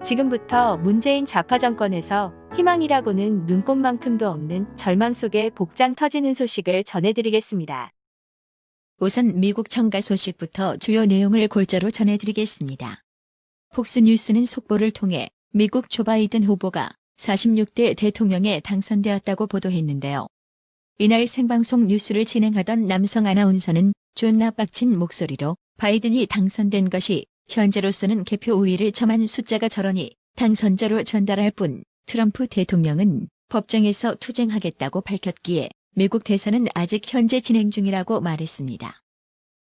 지금부터 문재인 좌파 정권에서 희망이라고는 눈꼽만큼도 없는 절망 속에 복장 터지는 소식을 전해드리겠습니다. 우선 미국 청가 소식부터 주요 내용을 골자로 전해드리겠습니다. 폭스뉴스는 속보를 통해 미국 조 바이든 후보가 46대 대통령에 당선되었다고 보도했는데요. 이날 생방송 뉴스를 진행하던 남성 아나운서는 존나 빡친 목소리로 바이든이 당선된 것이 현재로서는 개표 우위를 점한 숫자가 저러니 당선자로 전달할 뿐 트럼프 대통령은 법정에서 투쟁하겠다고 밝혔기에 미국 대선은 아직 현재 진행 중이라고 말했습니다.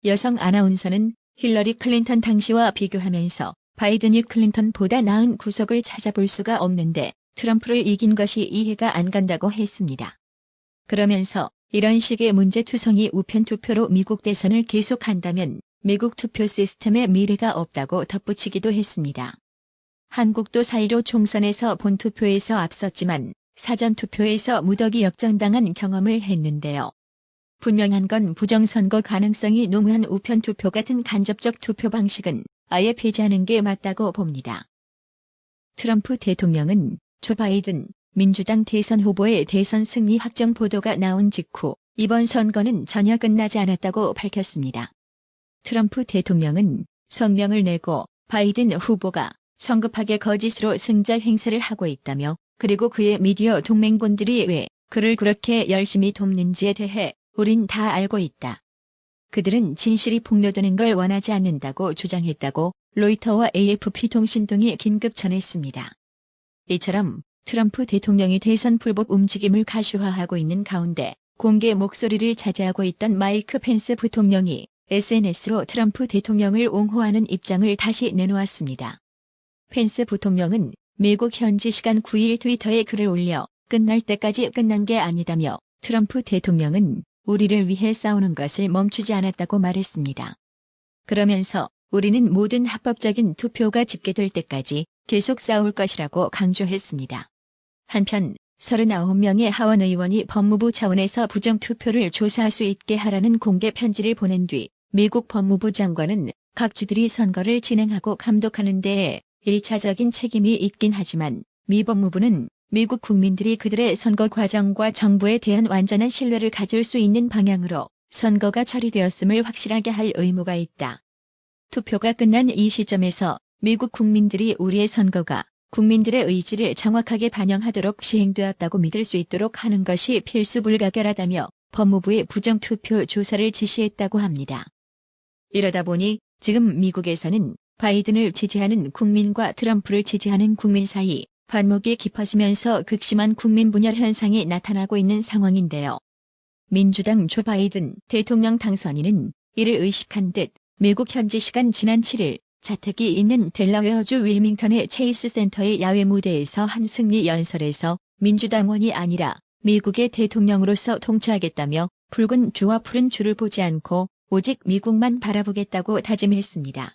여성 아나운서는 힐러리 클린턴 당시와 비교하면서 바이든이 클린턴보다 나은 구석을 찾아볼 수가 없는데 트럼프를 이긴 것이 이해가 안 간다고 했습니다. 그러면서 이런 식의 문제투성이 우편 투표로 미국 대선을 계속한다면 미국 투표 시스템에 미래가 없다고 덧붙이기도 했습니다. 한국도 4.15 총선에서 본투표에서 앞섰지만 사전투표에서 무더기 역전당한 경험을 했는데요. 분명한 건 부정선거 가능성이 농후한 우편투표 같은 간접적 투표 방식은 아예 폐지하는 게 맞다고 봅니다. 트럼프 대통령은 조 바이든 민주당 대선 후보의 대선 승리 확정 보도가 나온 직후 이번 선거는 전혀 끝나지 않았다고 밝혔습니다. 트럼프 대통령은 성명을 내고 바이든 후보가 성급하게 거짓으로 승자 행세를 하고 있다며 그리고 그의 미디어 동맹군들이 왜 그를 그렇게 열심히 돕는지에 대해 우린 다 알고 있다. 그들은 진실이 폭로되는 걸 원하지 않는다고 주장했다고 로이터와 AFP 통신 등이 긴급 전했습니다. 이처럼 트럼프 대통령이 대선 불복 움직임을 가시화하고 있는 가운데 공개 목소리를 자제하고 있던 마이크 펜스 부통령이 SNS로 트럼프 대통령을 옹호하는 입장을 다시 내놓았습니다. 펜스 부통령은 미국 현지 시간 9일 트위터에 글을 올려 끝날 때까지 끝난 게 아니다며 트럼프 대통령은 우리를 위해 싸우는 것을 멈추지 않았다고 말했습니다. 그러면서 우리는 모든 합법적인 투표가 집계될 때까지 계속 싸울 것이라고 강조했습니다. 한편 39명의 하원 의원이 법무부 차원에서 부정투표를 조사할 수 있게 하라는 공개 편지를 보낸 뒤 미국 법무부 장관은 각 주들이 선거를 진행하고 감독하는 데에 1차적인 책임이 있긴 하지만 미 법무부는 미국 국민들이 그들의 선거 과정과 정부에 대한 완전한 신뢰를 가질 수 있는 방향으로 선거가 처리되었음을 확실하게 할 의무가 있다. 투표가 끝난 이 시점에서 미국 국민들이 우리의 선거가 국민들의 의지를 정확하게 반영하도록 시행되었다고 믿을 수 있도록 하는 것이 필수불가결하다며 법무부의 부정투표 조사를 지시했다고 합니다. 이러다 보니 지금 미국에서는 바이든을 지지하는 국민과 트럼프를 지지하는 국민 사이 반목이 깊어지면서 극심한 국민 분열 현상이 나타나고 있는 상황인데요. 민주당 조 바이든 대통령 당선인은 이를 의식한 듯 미국 현지 시간 지난 7일 자택이 있는 델라웨어주 윌밍턴의 체이스 센터의 야외 무대에서 한 승리 연설에서 민주당원이 아니라 미국의 대통령으로서 통치하겠다며 붉은 주와 푸른 주를 보지 않고 오직 미국만 바라보겠다고 다짐했습니다.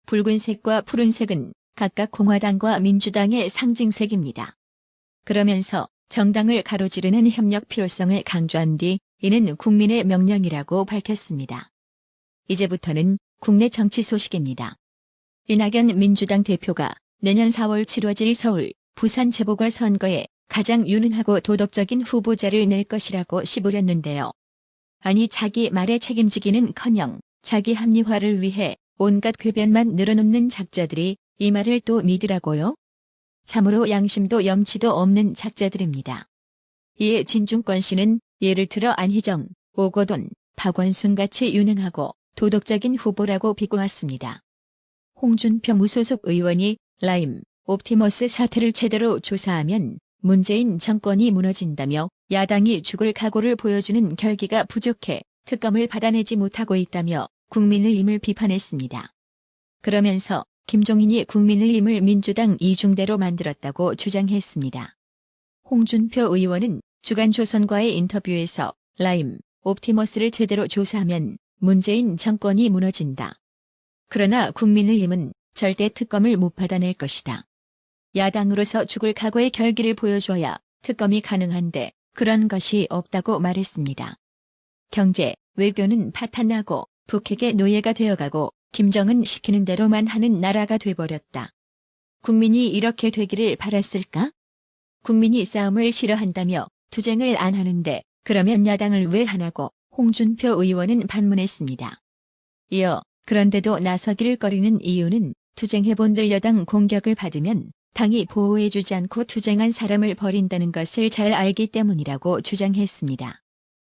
붉은색과 푸른색은 각각 공화당과 민주당의 상징색입니다. 그러면서 정당을 가로지르는 협력 필요성을 강조한 뒤 이는 국민의 명령이라고 밝혔습니다. 이제부터는 국내 정치 소식입니다. 이낙연 민주당 대표가 내년 4월 치러질 서울, 부산 재보궐선거에 가장 유능하고 도덕적인 후보자를 낼 것이라고 씨부렸는데요. 아니 자기 말에 책임지기는커녕 자기 합리화를 위해 온갖 궤변만 늘어놓는 작자들이 이 말을 또 믿으라고요? 참으로 양심도 염치도 없는 작자들입니다. 이에 진중권 씨는 예를 들어 안희정, 오거돈, 박원순같이 유능하고 도덕적인 후보라고 비고왔습니다. 홍준표 무소속 의원이 라임, 옵티머스 사태를 제대로 조사하면 문재인 정권이 무너진다며 야당이 죽을 각오를 보여주는 결기가 부족해 특검을 받아내지 못하고 있다며 국민의힘을 비판했습니다. 그러면서 김종인이 국민의힘을 민주당 이중대로 만들었다고 주장했습니다. 홍준표 의원은 주간조선과의 인터뷰에서 라임, 옵티머스를 제대로 조사하면 문재인 정권이 무너진다. 그러나 국민의힘은 절대 특검을 못 받아낼 것이다. 야당으로서 죽을 각오의 결기를 보여줘야 특검이 가능한데 그런 것이 없다고 말했습니다. 경제, 외교는 파탄나고 북핵의 노예가 되어가고 김정은 시키는 대로만 하는 나라가 돼버렸다. 국민이 이렇게 되기를 바랐을까? 국민이 싸움을 싫어한다며 투쟁을 안 하는데 그러면 야당을 왜 하냐고 홍준표 의원은 반문했습니다. 이어 그런데도 나서기를 꺼리는 이유는 투쟁해본들 여당 공격을 받으면 당이 보호해주지 않고 투쟁한 사람을 버린다는 것을 잘 알기 때문이라고 주장했습니다.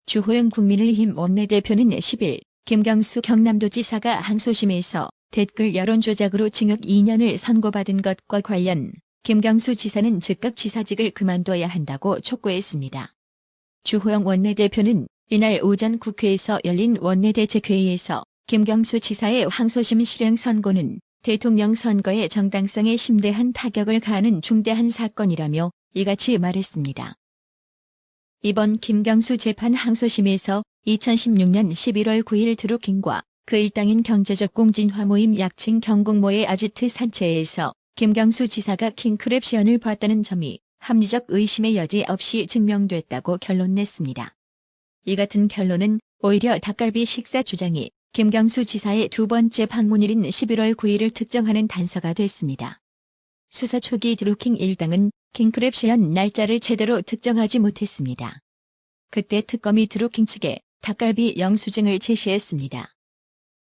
주호영 국민의힘 원내대표는 10일 김경수 경남도지사가 항소심에서 댓글 여론조작으로 징역 2년을 선고받은 것과 관련 김경수 지사는 즉각 지사직을 그만둬야 한다고 촉구했습니다. 주호영 원내대표는 이날 오전 국회에서 열린 원내대책회의에서 김경수 지사의 항소심 실형 선고는 대통령 선거의 정당성에 심대한 타격을 가하는 중대한 사건이라며 이같이 말했습니다. 이번 김경수 재판 항소심에서 2016년 11월 9일 드루킹과 그 일당인 경제적 공진화 모임 약칭 경공모의 아지트 산채에서 김경수 지사가 킹크랩 시연을 봤다는 점이 합리적 의심의 여지 없이 증명됐다고 결론냈습니다. 이 같은 결론은 오히려 닭갈비 식사 주장이 김경수 지사의 두 번째 방문일인 11월 9일을 특정하는 단서가 됐습니다. 수사 초기 드루킹 일당은 킹크랩 시연 날짜를 제대로 특정하지 못했습니다. 그때 특검이 드루킹 측에 닭갈비 영수증을 제시했습니다.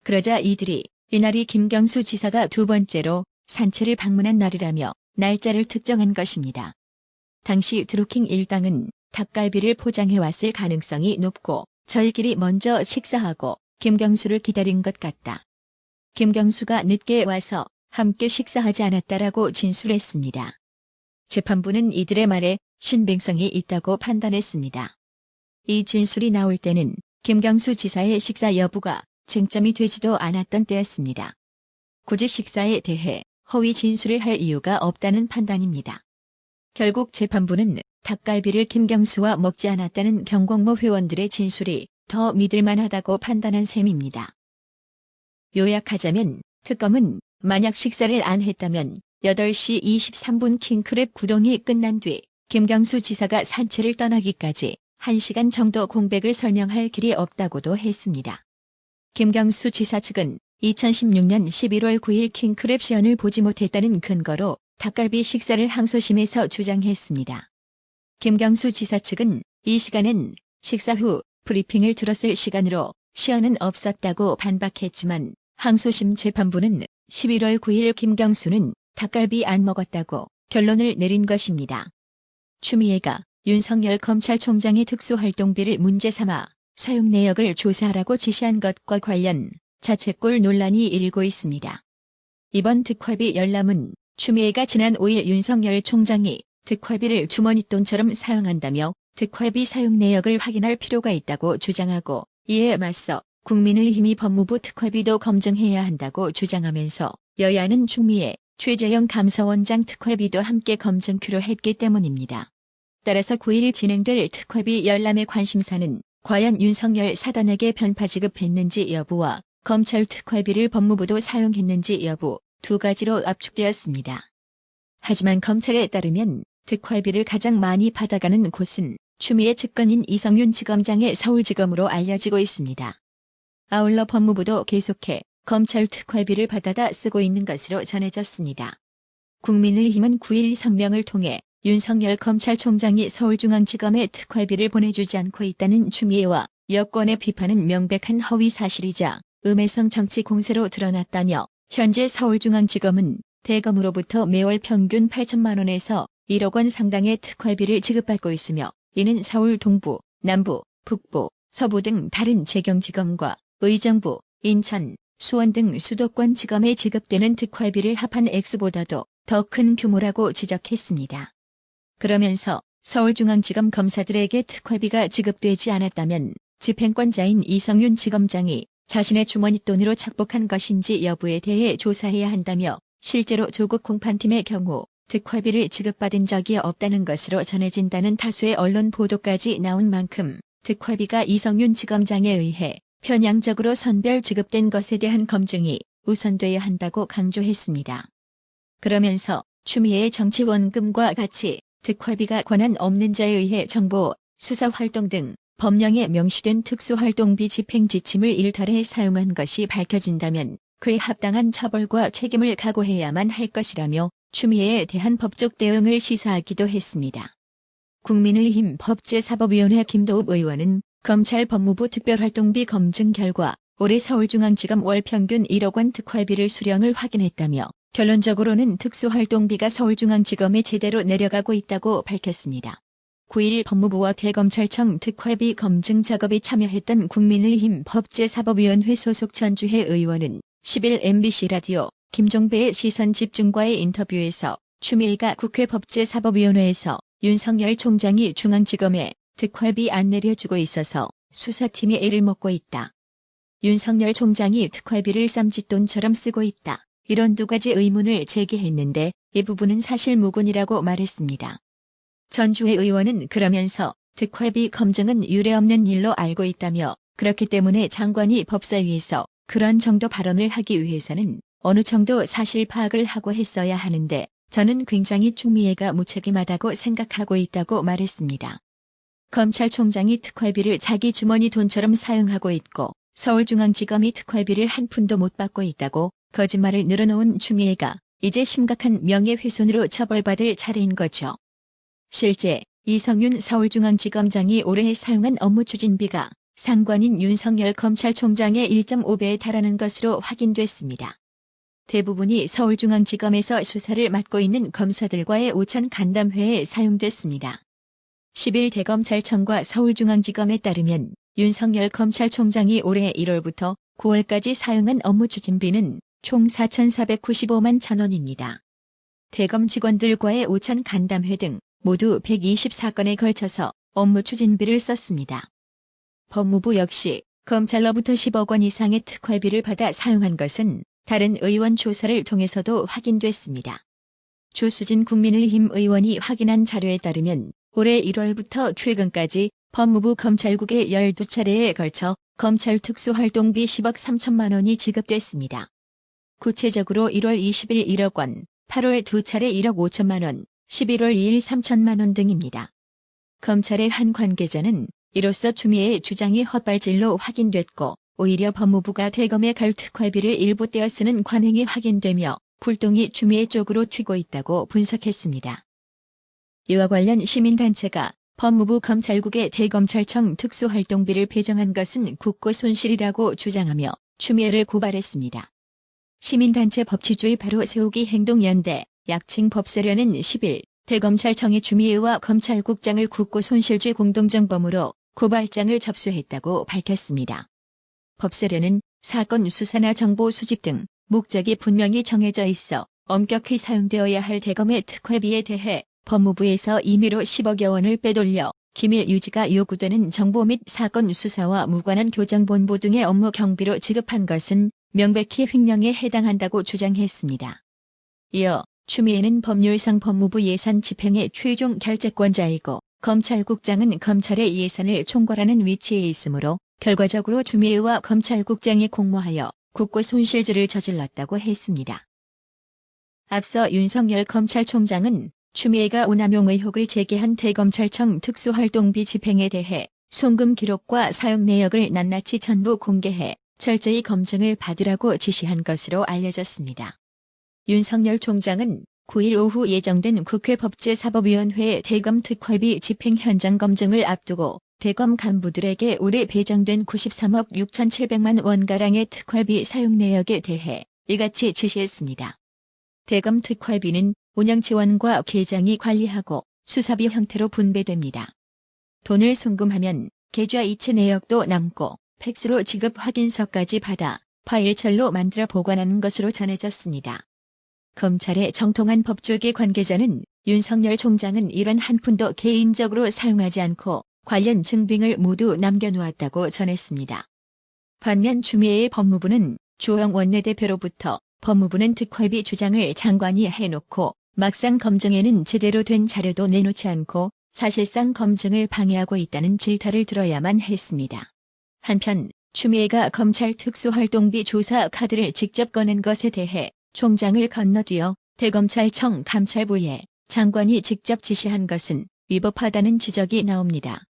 그러자 이들이 이날이 김경수 지사가 두 번째로 산채를 방문한 날이라며 날짜를 특정한 것입니다. 당시 드루킹 일당은 닭갈비를 포장해왔을 가능성이 높고 저희끼리 먼저 식사하고 김경수를 기다린 것 같다. 김경수가 늦게 와서 함께 식사하지 않았다라고 진술했습니다. 재판부는 이들의 말에 신빙성이 있다고 판단했습니다. 이 진술이 나올 때는 김경수 지사의 식사 여부가 쟁점이 되지도 않았던 때였습니다. 굳이 식사에 대해 허위 진술을 할 이유가 없다는 판단입니다. 결국 재판부는 닭갈비를 김경수와 먹지 않았다는 경공모 회원들의 진술이 더 믿을만하다고 판단한 셈입니다. 요약하자면 특검은 만약 식사를 안 했다면 8시 23분 킹크랩 구동이 끝난 뒤 김경수 지사가 산채를 떠나기까지 1시간 정도 공백을 설명할 길이 없다고도 했습니다. 김경수 지사 측은 2016년 11월 9일 킹크랩 시연을 보지 못했다는 근거로 닭갈비 식사를 항소심에서 주장했습니다. 김경수 지사 측은 이 시간은 식사 후 브리핑을 들었을 시간으로 시연은 없었다고 반박했지만 항소심 재판부는 11월 9일 김경수는 닭갈비 안 먹었다고 결론을 내린 것입니다. 추미애가 윤석열 검찰총장의 특수활동비를 문제 삼아 사용 내역을 조사하라고 지시한 것과 관련 자책골 논란이 일고 있습니다. 이번 특활비 열람은 추미애가 지난 5일 윤석열 총장이 특활비를 주머니돈처럼 사용한다며 특활비 사용 내역을 확인할 필요가 있다고 주장하고 이에 맞서 국민의힘이 법무부 특활비도 검증해야 한다고 주장하면서 여야는 추미애, 최재형 감사원장 특활비도 함께 검증키로 했기 때문입니다. 따라서 9일 진행될 특활비 열람의 관심사는 과연 윤석열 사단에게 편파 지급했는지 여부와 검찰 특활비를 법무부도 사용했는지 여부 두 가지로 압축되었습니다. 하지만 검찰에 따르면 특활비를 가장 많이 받아가는 곳은 추미애 측근인 이성윤 지검장의 서울지검으로 알려지고 있습니다. 아울러 법무부도 계속해 검찰 특활비를 받아다 쓰고 있는 것으로 전해졌습니다. 국민의힘은 9일 성명을 통해 윤석열 검찰총장이 서울중앙지검에 특활비를 보내주지 않고 있다는 추미애와 여권의 비판은 명백한 허위 사실이자 음해성 정치 공세로 드러났다며 현재 서울중앙지검은 대검으로부터 매월 평균 8천만 원에서 1억 원 상당의 특활비를 지급받고 있으며 이는 서울 동부, 남부, 북부, 서부 등 다른 재경지검과 의정부, 인천, 수원 등 수도권 지검에 지급되는 특활비를 합한 액수보다도 더 큰 규모라고 지적했습니다. 그러면서 서울중앙지검 검사들에게 특활비가 지급되지 않았다면 집행권자인 이성윤 지검장이 자신의 주머니돈으로 착복한 것인지 여부에 대해 조사해야 한다며 실제로 조국 공판팀의 경우 특활비를 지급받은 적이 없다는 것으로 전해진다는 다수의 언론 보도까지 나온 만큼 특활비가 이성윤 지검장에 의해 편향적으로 선별 지급된 것에 대한 검증이 우선돼야 한다고 강조했습니다. 그러면서 추미애의 정치원금과 같이 특활비가 권한 없는 자에 의해 정보, 수사활동 등 법령에 명시된 특수활동비 집행 지침을 일탈해 사용한 것이 밝혀진다면 그에 합당한 처벌과 책임을 각오해야만 할 것이라며 추미애에 대한 법적 대응을 시사하기도 했습니다. 국민의힘 법제사법위원회 김도읍 의원은 검찰 법무부 특별활동비 검증 결과 올해 서울중앙지검 월평균 1억 원 특활비를 수령을 확인했다며 결론적으로는 특수활동비가 서울중앙지검에 제대로 내려가고 있다고 밝혔습니다. 9일 법무부와 대검찰청 특활비 검증 작업에 참여했던 국민의힘 법제사법위원회 소속 전주혜 의원은 10일 MBC 라디오 김종배의 시선집중과의 인터뷰에서 추미애가 국회 법제사법위원회에서 윤석열 총장이 중앙지검에 특활비 안 내려주고 있어서 수사팀이 애를 먹고 있다. 윤석열 총장이 특활비를 쌈짓돈처럼 쓰고 있다. 이런 두 가지 의문을 제기했는데 이 부분은 사실 무근이라고 말했습니다. 전주혜 의원은 그러면서 특활비 검증은 유례없는 일로 알고 있다며 그렇기 때문에 장관이 법사위에서 그런 정도 발언을 하기 위해서는 어느 정도 사실 파악을 하고 했어야 하는데 저는 굉장히 추미애가 무책임하다고 생각하고 있다고 말했습니다. 검찰총장이 특활비를 자기 주머니 돈처럼 사용하고 있고 서울중앙지검이 특활비를 한 푼도 못 받고 있다고 거짓말을 늘어놓은 추미애가 이제 심각한 명예훼손으로 처벌받을 차례인 거죠. 실제 이성윤 서울중앙지검장이 올해 사용한 업무 추진비가 상관인 윤석열 검찰총장의 1.5배에 달하는 것으로 확인됐습니다. 대부분이 서울중앙지검에서 수사를 맡고 있는 검사들과의 오찬 간담회에 사용됐습니다. 10일 대검찰청과 서울중앙지검에 따르면 윤석열 검찰총장이 올해 1월부터 9월까지 사용한 업무 추진비는 총 4,495만 1,000원입니다. 대검 직원들과의 오찬 간담회 등 모두 124건에 걸쳐서 업무 추진비를 썼습니다. 법무부 역시 검찰로부터 10억 원 이상의 특활비를 받아 사용한 것은 다른 의원 조사를 통해서도 확인됐습니다. 조수진 국민의힘 의원이 확인한 자료에 따르면 올해 1월부터 최근까지 법무부 검찰국에 12차례에 걸쳐 검찰 특수활동비 10억 3천만 원이 지급됐습니다. 구체적으로 1월 20일 1억 원, 8월 2차례 1억 5천만 원, 11월 2일 3천만 원 등입니다. 검찰의 한 관계자는 이로써 추미애의 주장이 헛발질로 확인됐고 오히려 법무부가 대검에 갈 특활비를 일부 떼어 쓰는 관행이 확인되며 불똥이 추미애 쪽으로 튀고 있다고 분석했습니다. 이와 관련 시민단체가 법무부 검찰국에 대검찰청 특수활동비를 배정한 것은 국고 손실이라고 주장하며 추미애를 고발했습니다. 시민단체 법치주의 바로 세우기 행동연대 약칭 법세련은 10일 대검찰청이 추미애와 검찰국장을 국고 손실죄 공동정범으로 고발장을 접수했다고 밝혔습니다. 법세련은 사건 수사나 정보 수집 등 목적이 분명히 정해져 있어 엄격히 사용되어야 할 대검의 특활비에 대해 법무부에서 임의로 10억여 원을 빼돌려 기밀 유지가 요구되는 정보 및 사건 수사와 무관한 교정본부 등의 업무 경비로 지급한 것은 명백히 횡령에 해당한다고 주장했습니다. 이어 추미애는 법률상 법무부 예산 집행의 최종 결재권자이고 검찰국장은 검찰의 예산을 총괄하는 위치에 있으므로 결과적으로 추미애와 검찰국장이 공모하여 국고 손실죄를 저질렀다고 했습니다. 앞서 윤석열 검찰총장은 추미애가 오남용 의혹을 제기한 대검찰청 특수활동비 집행에 대해 송금 기록과 사용 내역을 낱낱이 전부 공개해 철저히 검증을 받으라고 지시한 것으로 알려졌습니다. 윤석열 총장은 9일 오후 예정된 국회 법제사법위원회 대검 특활비 집행 현장 검증을 앞두고 대검 간부들에게 올해 배정된 93억 6,700만 원가량의 특활비 사용 내역에 대해 이같이 지시했습니다. 대검 특활비는 운영 지원과 계장이 관리하고 수사비 형태로 분배됩니다. 돈을 송금하면 계좌 이체 내역도 남고 팩스로 지급 확인서까지 받아 파일철로 만들어 보관하는 것으로 전해졌습니다. 검찰의 정통한 법조계 관계자는 윤석열 총장은 이런 한 푼도 개인적으로 사용하지 않고 관련 증빙을 모두 남겨놓았다고 전했습니다. 반면 추미애의 법무부는 주호영 원내대표로부터 법무부는 특활비 주장을 장관이 해놓고 막상 검증에는 제대로 된 자료도 내놓지 않고 사실상 검증을 방해하고 있다는 질타를 들어야만 했습니다. 한편 추미애가 검찰 특수활동비 조사 카드를 직접 꺼낸 것에 대해 총장을 건너뛰어 대검찰청 감찰부에 장관이 직접 지시한 것은 위법하다는 지적이 나옵니다.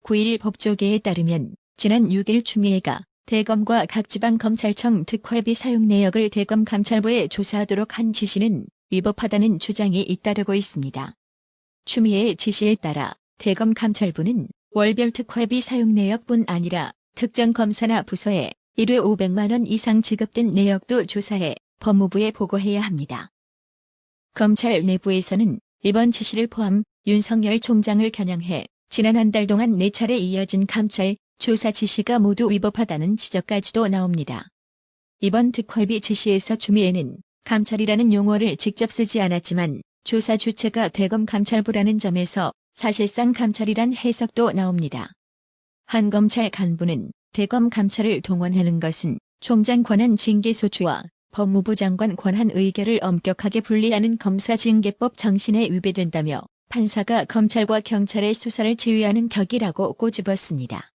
9일 법조계에 따르면 지난 6일 추미애가 대검과 각 지방검찰청 특활비 사용 내역을 대검 감찰부에 조사하도록 한 지시는 위법하다는 주장이 잇따르고 있습니다. 추미애의 지시에 따라 대검 감찰부는 월별 특활비 사용 내역뿐 아니라 특정 검사나 부서에 1회 500만 원 이상 지급된 내역도 조사해 법무부에 보고해야 합니다. 검찰 내부에서는 이번 지시를 포함 윤석열 총장을 겨냥해 지난 한 달 동안 4차례 이어진 감찰, 조사 지시가 모두 위법하다는 지적까지도 나옵니다. 이번 특활비 지시에서 추미애는 감찰이라는 용어를 직접 쓰지 않았지만 조사 주체가 대검 감찰부라는 점에서 사실상 감찰이란 해석도 나옵니다. 한 검찰 간부는 대검 감찰을 동원하는 것은 총장 권한 징계 소추와 법무부 장관 권한 의결을 엄격하게 분리하는 검사징계법 정신에 위배된다며 판사가 검찰과 경찰의 수사를 지휘하는 격이라고 꼬집었습니다.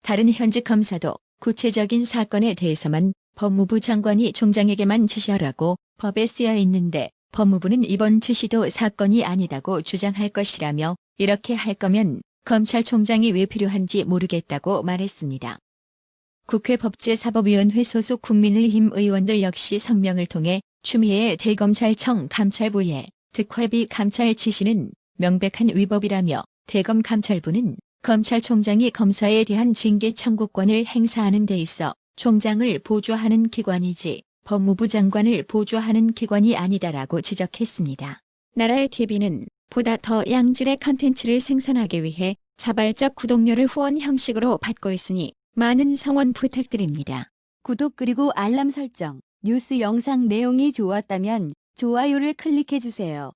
다른 현직 검사도 구체적인 사건에 대해서만 법무부 장관이 총장에게만 지시하라고 법에 쓰여 있는데 법무부는 이번 지시도 사건이 아니다고 주장할 것이라며 이렇게 할 거면 검찰총장이 왜 필요한지 모르겠다고 말했습니다. 국회 법제사법위원회 소속 국민의힘 의원들 역시 성명을 통해 추미애의 대검찰청 감찰부의 특활비 감찰 지시는 명백한 위법이라며 대검 감찰부는 검찰총장이 검사에 대한 징계 청구권을 행사하는 데 있어 총장을 보좌하는 기관이지 법무부 장관을 보좌하는 기관이 아니다라고 지적했습니다. 나라의 TV는 보다 더 양질의 컨텐츠를 생산하기 위해 자발적 구독료를 후원 형식으로 받고 있으니 많은 성원 부탁드립니다. 구독 그리고 알람 설정, 뉴스 영상 내용이 좋았다면 좋아요를 클릭해주세요.